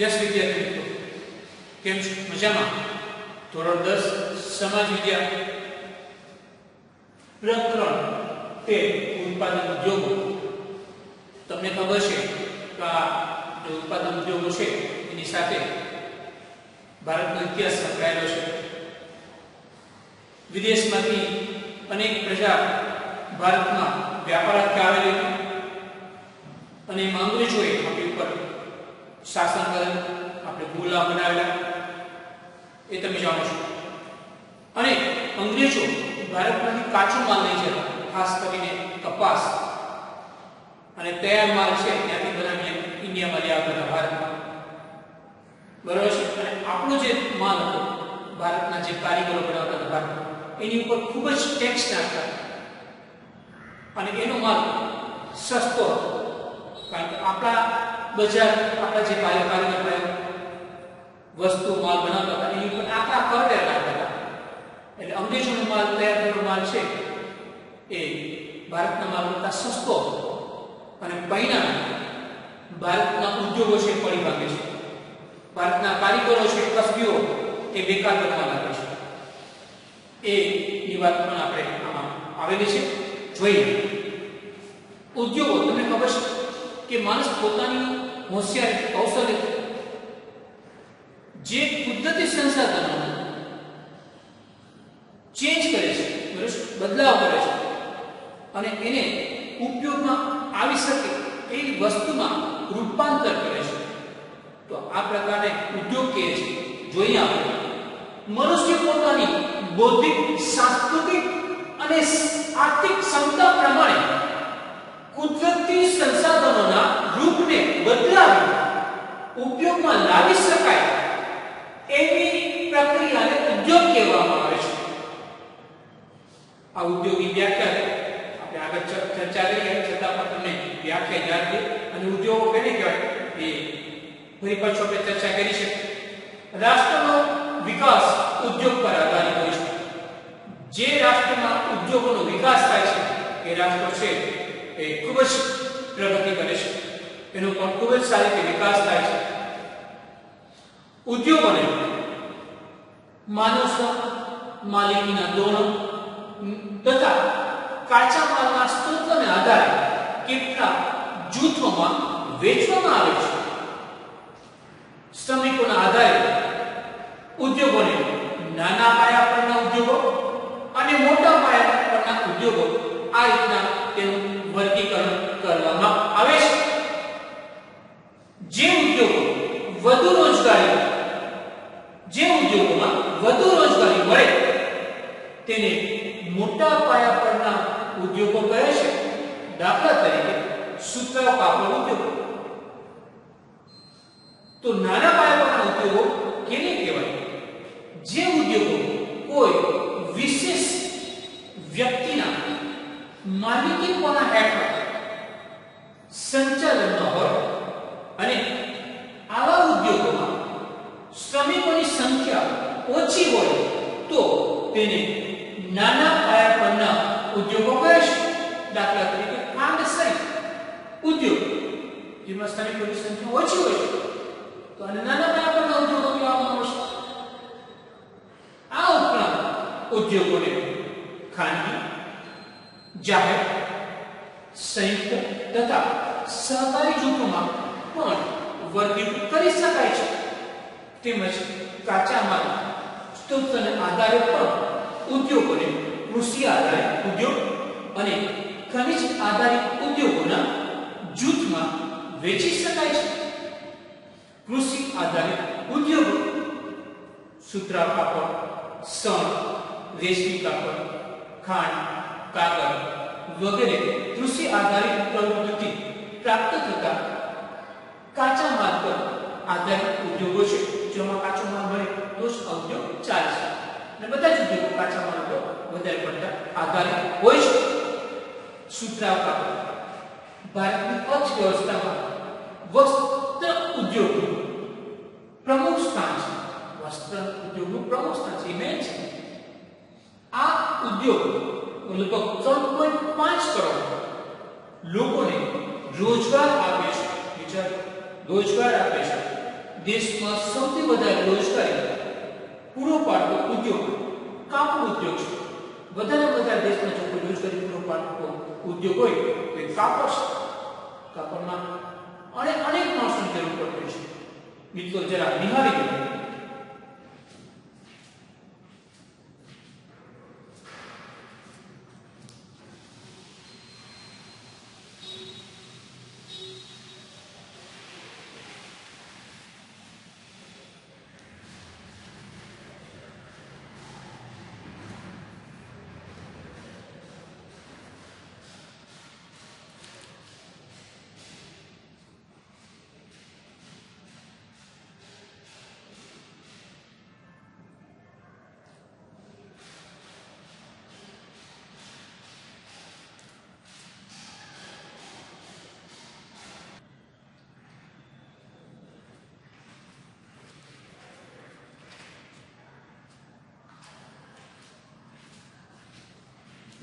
Yes વિદ્યાર્થી મિત્રો, કેમ છો? મજામાં? ધોરણ 10 સમાજ વિદ્યા પ્રકરણ 13 ઉત્પાદન ઉદ્યોગો. તમને ખબર છે કે આ જે ઉત્પાદન ઉદ્યોગો છે એની સાથે ભારતનો ઇતિહાસ સંકળાયેલો છે. વિદેશમાંથી અનેક પ્રજા ભારતમાં વ્યાપાર અર્થે આવેલી અને અંગ્રેજોએ આપણી ઉપર શાસન કરેલું, આપણે ગુલામ બનાવેલા, એ તમે જાણો છો. અને અંગ્રેજો ભારતમાંથી કાચો માલ લઈ જતા, ખાસ કરીને કપાસ અને તૈયાર માલ છે ત્યાંથી બનાવીને ઇન્ડિયામાં લઈ આવતા ભારતમાં, બરાબર છે. અને આપણો જે માલ હતો ભારતના જે કારીગરો બનાવતા હતા ભારતમાં, એની ઉપર ખૂબ જ ટેક્સ નાખતા અને એનો માલ સસ્તો હતો, કારણ કે આપણા બજાર, આપણા જે કારીગર વસ્તુ માલ બનાવતા હતા એની ઉપર આકરા કરવેરા નાખતા હતા. એટલે અંગ્રેજોનો માલ, તૈયાર કરેલો માલ છે એ ભારતના માલ કરતા સસ્તો હતો અને પરિણામે ભારતના ઉદ્યોગો છે પડી ભાગે છે, ભારતના કારીગરો છે, કસબીઓ એ બેકાર બનવા લાગે છે. એની વાત પણ આપણે આમાં આવેલી છે, જોઈએ. ઉદ્યોગો, તમને ખબર છે કે માણસ પોતાની હોશિયારી, કૌશલ્ય, જે કુદરતી સંસાધનો ચેન્જ કરે છે, બદલાવ કરે છે અને એને ઉપયોગમાં આવી શકે એવી વસ્તુમાં રૂપાંતર કરે છે. તો આ પ્રકારે ઉદ્યોગ કહે છે. જોઈએ આપણે, મનુષ્ય પોતાની બૌદ્ધિક, સાંસ્કૃતિક અને આર્થિક ક્ષમતા પ્રમાણે કુદરતી સંસાધનોના રૂપને બદલાવી ઉપયોગમાં લાવી શકાય એવી પ્રક્રિયાને ઉદ્યોગ કહેવામાં આવે છે. આ ઉદ્યોગની વ્યાખ્યા આપણે આગળ ચર્ચા કરીએ, છતાં પણ તમને વ્યાખ્યા યાદ રહે. અને ઉદ્યોગો કેને કહેવાય એ ફરી પાછું આપણે ચર્ચા કરી છે. રાષ્ટ્રનો વિકાસ ઉદ્યોગ પર આધારિત હોય છે. જે રાષ્ટ્રમાં ઉદ્યોગોનો વિકાસ થાય છે એ રાષ્ટ્ર છે એ ખૂબ જ પ્રગતિ કરે છે, એનો પણ ખૂબ જ સારી રીતે વિકાસ થાય છે. ઉદ્યોગોને માનવ શ્રમ, માલિકીના ધોરણો તથા કાચા માલના સ્ત્રોતોને આધારે કેટલાક જૂથોમાં વેચવામાં આવે છે. શ્રમિકોના આધારે ઉદ્યોગોને નાના પાયા પરના ઉદ્યોગો અને મોટા પાયા પરના ઉદ્યોગો, આ રીતના તેનું વર્ગીકરણ કરવામાં આવે છે. જે ઉદ્યોગોમાં વધુ રોજગારી મળે તેને મોટા પાયા પરના ઉદ્યોગો કહે છે. દાખલા તરીકે સુતરાઉ કાપડ ઉદ્યોગ. તો નાના પાયા પરના ઉદ્યોગો કેને કહેવાય? જે ઉદ્યોગો કોઈ વિશેષ વ્યક્તિના માલિકીપણા હેઠળ સંચાલનમાં હોય અને આવા ઉદ્યોગોમાં શ્રમિકોની સંખ્યા ઓછી હોય તો તેને નાના પાયા પરના ઉદ્યોગો કહે છે. દાખલા તરીકે ખાંડસારી ઉદ્યોગ, જેમાં શ્રમિકોની સંખ્યા ઓછી હોય છે, તો આને નાના પાયા પરના ઉદ્યોગો કહેવામાં આવે છે. આ ઉપરાંત ઉદ્યોગોને ખાનગી, જાહેર, સંયુક્ત તથા સહકારી જૂથોમાં પણ વર્ગીકૃત કરી શકાય છે. તેમજ કાચા માલ સ્ત્રોતના આધારે પણ ઉદ્યોગોને કૃષિ આધારિત ઉદ્યોગ અને ખનિજ આધારિત ઉદ્યોગોના જૂથમાં વેચી શકાય છે. કૃષિ આધારિત ઉદ્યોગો સુતરાઉ કાપડ, શણ, રેશમી કાપડ, ખાંડ, કાગળ વગેરે કૃષિ આધારિત પ્રવૃત્તિ પ્રાપ્ત થતા કાચા માલ પર આધારિત ઉદ્યોગો છે. જેમાં કાચો માલ મળે તો જ ઉદ્યોગ ચાલશે. અને બધા જ ઉદ્યોગો કાચા માલ પર વધારે પડતા આધારિત હોય છે. સુતરાઉ કાપડ ભારતની અર્થવ્યવસ્થામાં વસ્ત્ર ઉદ્યોગનું પ્રમુખ સ્થાન છે. વસ્ત્ર ઉદ્યોગનું પ્રમુખ સ્થાન છે, મેન છે. આ ઉદ્યોગ લગભગ 3.5 કરોડ લોકોને રોજગાર આપે છે. રોજગાર આપે છે. દેશમાં સૌથી વધારે રોજગારી પૂરો પાડતો ઉદ્યોગ કાપડ ઉદ્યોગ છે. વધારે દેશમાં જો કોઈ રોજગારી પૂરો પાડતો ઉદ્યોગ હોય તો એ કાપડ છે. કાપડમાં અનેક માણસોની જરૂર પડતી છે. મિત્રો જરા નિહાળી લો.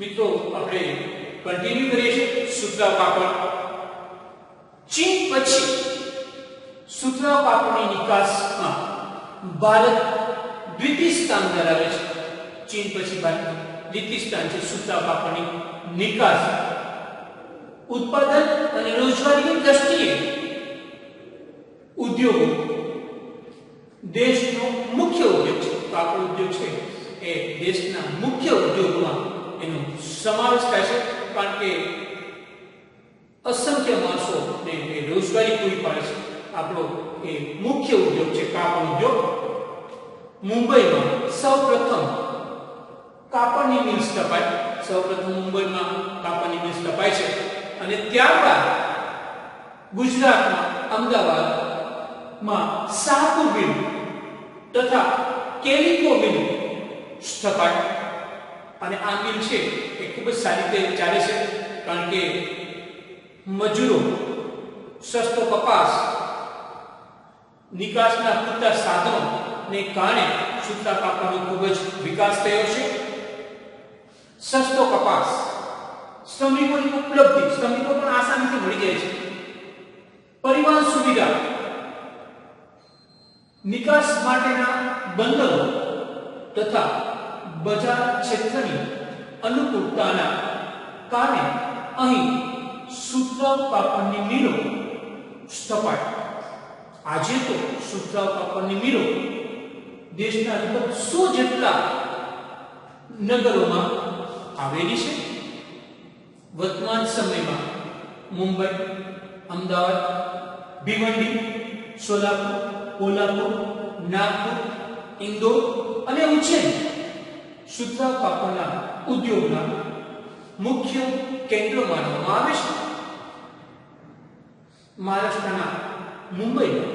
મિત્રો આપણે કન્ટિન્યુ કરીએ છીએ સુતરાઉ કાપડ. ચીન પછી સુતરાઉ કાપડની નિકાસમાં ભારત દ્વિતીય સ્થાન ધરાવે છે. ચીન પછી ભારત દ્વિતીય સ્થાન છે સુતરાઉ કાપડની નિકાસ. ઉત્પાદન અને રોજગારીની દ્રષ્ટિએ ઉદ્યોગો દેશનો મુખ્ય ઉદ્યોગ છે. કાપડ ઉદ્યોગ છે એ દેશના મુખ્ય ઉદ્યોગમાં એનો સમાવેશ થાય છે, કારણ કે અસંખ્ય માણસોને રોજગારી પૂરી પાડે છે. આપણો એ મુખ્ય ઉદ્યોગ છે કાપડ ઉદ્યોગ. મુંબઈમાં સૌપ્રથમ કાપડની મિલ સ્થપાઈ. સૌપ્રથમ મુંબઈમાં કાપડની મિલ સ્થપાઈ છે અને ત્યારબાદ ગુજરાતમાં અમદાવાદમાં શાહપુર મિલ તથા કેલિકો મિલ સ્થપાઈ. અને આ મિલ છે એ ખૂબ જ સારી રીતે ચાલે છે, કારણ કે મજૂરો, સસ્તો કપાસ, નિકાસના પૂરતા સાધનોને કારણે સુતરાઉ કાપડનો ખૂબ જ વિકાસ થયો છે. સસ્તો કપાસ, શ્રમિકોની ઉપલબ્ધિ, શ્રમિકો પણ આસાનીથી મળી જાય છે. પરિવહન સુવિધા, નિકાસ માટેના બંદરો તથા બજાર ક્ષેત્રની અનુકૂળતાના કારણે અહીં સુતરાઉ કાપડની મિલો સ્થપાઈ. આજે તો સુતરાઉ કાપડની મિલો દેશના લગભગ 100 જેટલા નગરોમાં આવેલી છે. વર્તમાન સમયમાં મુંબઈ, અમદાવાદ, ભિવંડી, સોલાપુર, કોલ્હાપુર, નાગપુર, ઇન્દોર અને ઉજ્જૈન સુતરાઉ કાપડના ઉદ્યોગના મુખ્ય કેન્દ્રો માનવામાં આવે છે. મહારાષ્ટ્રના મુંબઈમાં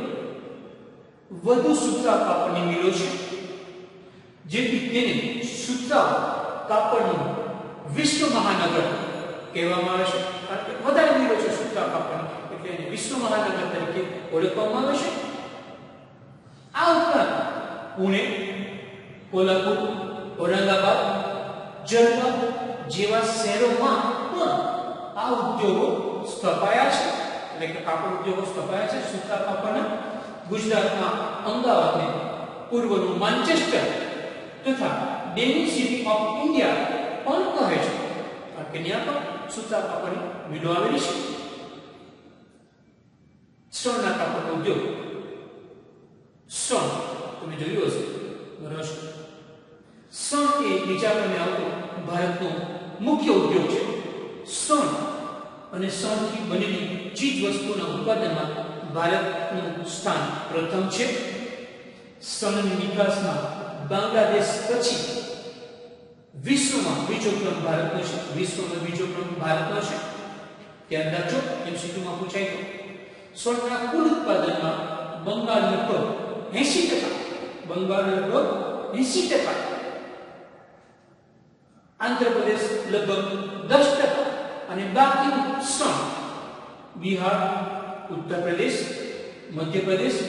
વધુ સુતરાઉ કાપડની મિલો છે, જેથી તેને સુતરાઉ કાપડનું વિશ્વ મહાનગર કહેવામાં આવે છે. કારણ કે વધારે મિલો છે સુતરાઉ કાપડની, એટલે એને વિશ્વ મહાનગર તરીકે ઓળખવામાં આવે છે. આ ઉપરાંત પુણે, કોલ્હાપુર, ઔરંગાબાદ, જળગાંવ જેવા શહેરોમાં પણ આ ઉદ્યોગો સ્થપાયા છે, એટલે કે કાપડ ઉદ્યોગો સ્થપાયા છે સુતરાઉ કાપડના. ગુજરાતમાં અમદાવાદને પૂર્વનું માન્ચેસ્ટર તથા ડેનિમ સિટી ઓફ ઇન્ડિયા પણ કહે છે, કારણ કે ત્યાં પણ સુતરાઉ કાપડની મિલો આવેલી છે. શણના કાપડનો ઉદ્યોગ. શણ તમે જોયું હશે, બરાબર છે. શણ એ બીજા ક્રમે આવતો ભારતનો મુખ્ય ઉદ્યોગ છે. શણ અને શણથી બનેલી ચીજ વસ્તુઓના ઉત્પાદનમાં ભારતનું સ્થાન પ્રથમ છે. શણની નિકાસમાં બાંગ્લાદેશ પછી વિશ્વમાં બીજો ક્રમ ભારતનો છે. વિશ્વમાં બીજો ક્રમ ભારતનો છે. ધ્યાન રાખજો, એમસીક્યુમાં પૂછાય તો. શણના કુલ ઉત્પાદનમાં બંગાળ લગભગ 80%, બંગાળ લગભગ 80%, આંધ્રપ્રદેશ લગભગ 10% અને બાકી શણ બિહાર, ઉત્તર પ્રદેશ, મધ્યપ્રદેશ,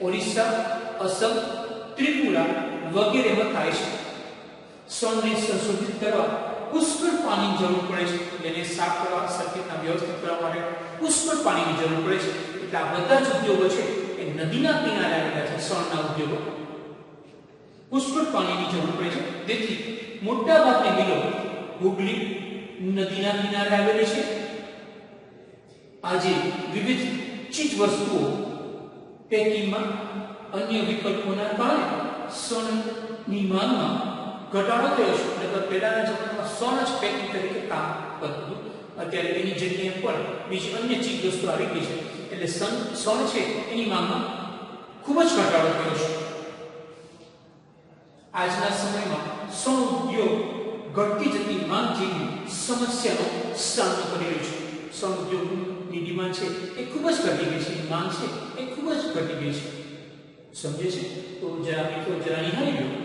ઓરિસ્સા, અસમ, ત્રિપુરા વગેરેમાં થાય છે. શણને સંશોધિત કરવા પુષ્કળ પાણીની જરૂર પડે છે. તેને સાફ કરવા, સર્કિટના વ્યવસ્થિત કરવા માટે પુષ્કળ પાણીની જરૂર પડે છે. એટલે આ બધા જ ઉદ્યોગો છે એ નદીના કિનારે આવેલા છે શણના ઉદ્યોગો, પુષ્કળ પાણીની જરૂર પડે છે, તેથી મોટા ભાગની મિલો હુગલી નદીના કિનારે આવેલી છે. આજે વિવિધ ચીજ વસ્તુઓ પેકિંગમાં અન્ય વિકલ્પોના કારણે શણની માંગમાં ઘટાડો થયો છે. નકર પહેલાના જમાનામાં શણ જ પેકિંગ તરીકે કામ કરતું હતું. અત્યારે એની જગ્યાએ પર બીજી અન્ય ચીજ વસ્તુ આવી ગઈ છે, એટલે શણ છે એની માંગમાં ખૂબ જ ઘટાડો થયો છે. આજના સમયમાં શણ ઉદ્યોગ ઘટતી જતી માંગ જેવી સમસ્યાનો સામનો કરી રહ્યો છે. શણ ઉદ્યોગની ડિમાન્ડ છે એ ખૂબ જ ઘટી ગઈ છે, માંગ છે એ ખૂબ જ ઘટી ગઈ છે. સમજે છે? તો જરા મિત્રો જરા નિહાળી લો.